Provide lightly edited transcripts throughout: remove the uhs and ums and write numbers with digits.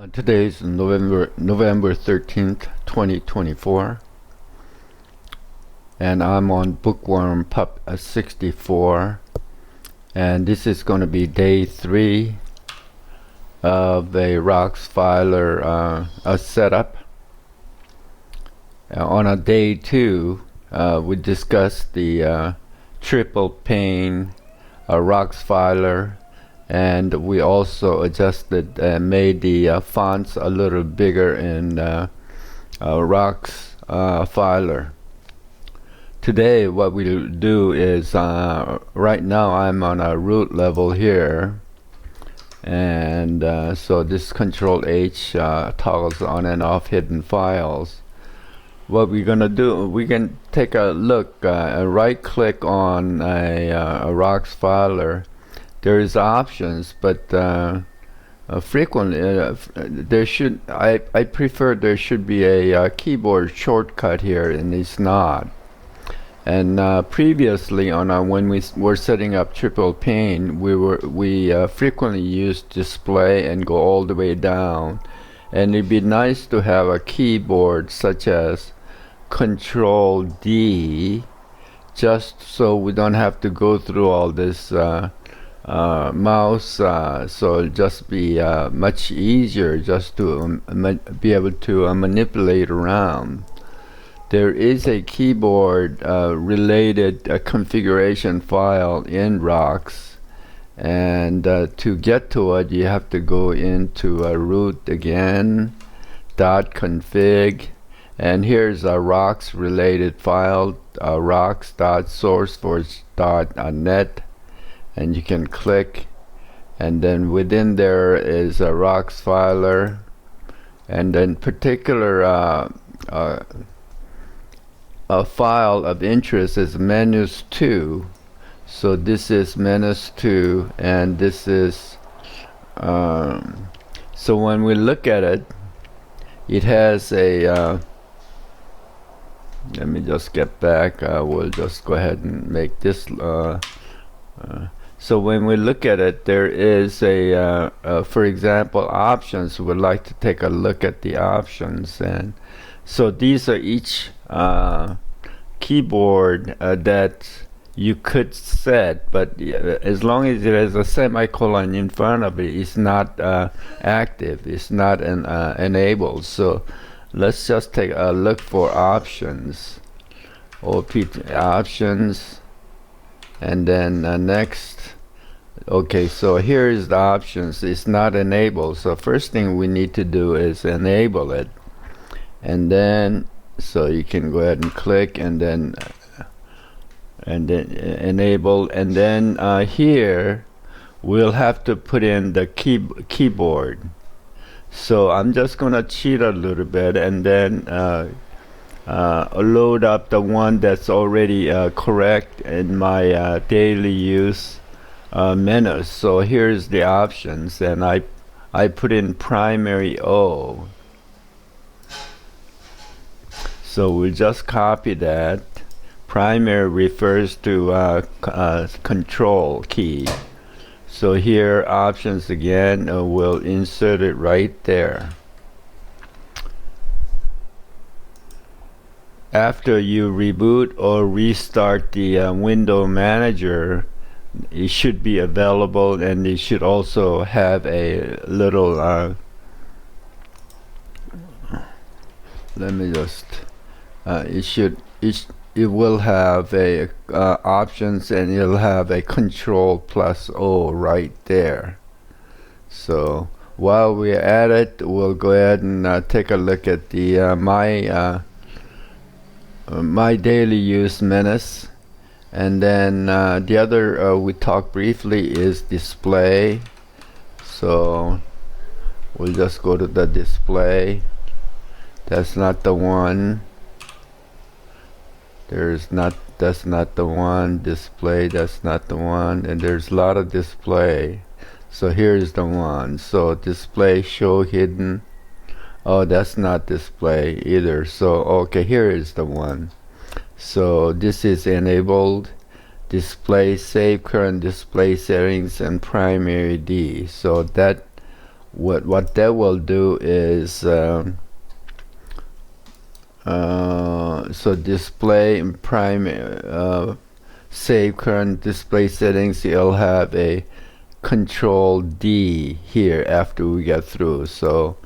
Today is November 13th, 2024, and I'm on Bookworm Pup 64, and this is going to be day 3 of a ROX-Filer setup. On a day 2, we discussed the triple pane ROX-Filer, and we also adjusted and made the fonts a little bigger in ROX Filer. Today what we'll do is, right now I'm on a root level here, and so this Control H toggles on and off hidden files. What we're gonna do, we can take a look, right click on a ROX Filer. There is options, but frequently I prefer there should be a keyboard shortcut here, and it's not. And previously on when we were setting up triple pane, we frequently used display and go all the way down, and it'd be nice to have a keyboard such as Control D, just so we don't have to go through all this mouse, so it'll just be much easier just to be able to manipulate around. There is a keyboard related configuration file in ROX, and to get to it you have to go into root again, .config, and here's a ROX related file, rox.sourceforge.net, and you can click, and then within there is a ROX-Filer, and then particular a file of interest is menus 2. So this is menus 2, and this is so when we look at it, it has a let me just get back. We'll just go ahead and make this so when we look at it, there is a for example, options. We'd like to take a look at the options, and so these are each keyboard that you could set, but as long as it has a semicolon in front of it, it's not active, it's not enabled. So let's just take a look for options, options, and then next. Okay, so here is the options. It's not enabled, so first thing we need to do is enable it, and then so you can go ahead and click, and then enable, and then here we'll have to put in the keyboard. So I'm just gonna cheat a little bit, and then load up the one that's already correct in my daily use menus. So here's the options, and I put in primary O. So we'll just copy that. Primary refers to control key. So here options again, we'll insert it right there. After you reboot or restart the window manager, it should be available, and it should also have a little let me just it will have a options, and it'll have a Control plus O right there. So while we're at it, we'll go ahead and take a look at the my daily use menus, and then the other we talked briefly is display. So we'll just go to the display. That's not the one. That's not the one. Display, that's not the one. And there's a lot of display. So here's the one. So display, show hidden. Oh, that's not display either. So okay, here is the one. So this is enabled. Display, save current display settings, and primary D. So that what that will do is so display and primary save current display settings. You'll have a Control D here after we get through. So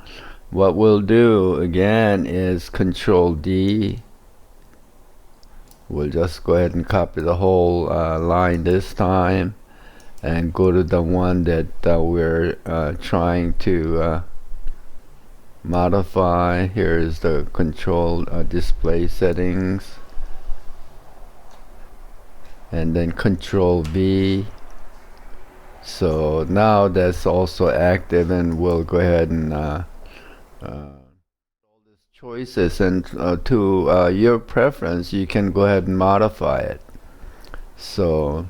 what we'll do again is Control D. We'll just go ahead and copy the whole line this time and go to the one that we're trying to modify. Here is the control display settings, and then Control V. So now that's also active, and we'll go ahead and all these choices, and to your preference you can go ahead and modify it. So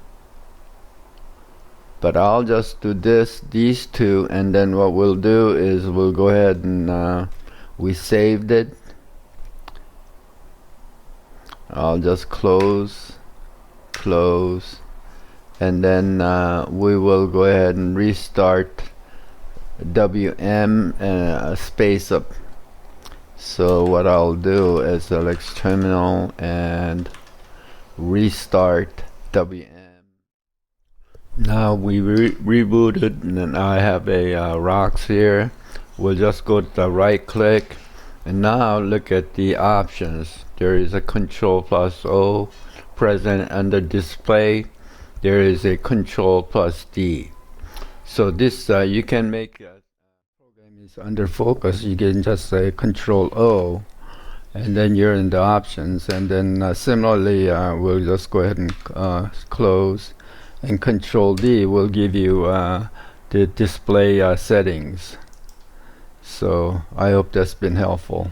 but I'll just do these two, and then what we'll do is we'll go ahead and we saved it. I'll just close, and then we will go ahead and restart WM space up. So what I'll do is select terminal and restart WM. Now we rebooted, and then I have a ROX here. We'll just go to the right click, and now look at the options. There is a Control+O present under display. There is a Control+D. So this you can make program is under focus. You can just say Control-O, and then you're in the options, and then similarly we'll just go ahead and close, and Control-D will give you the display settings. So I hope that's been helpful.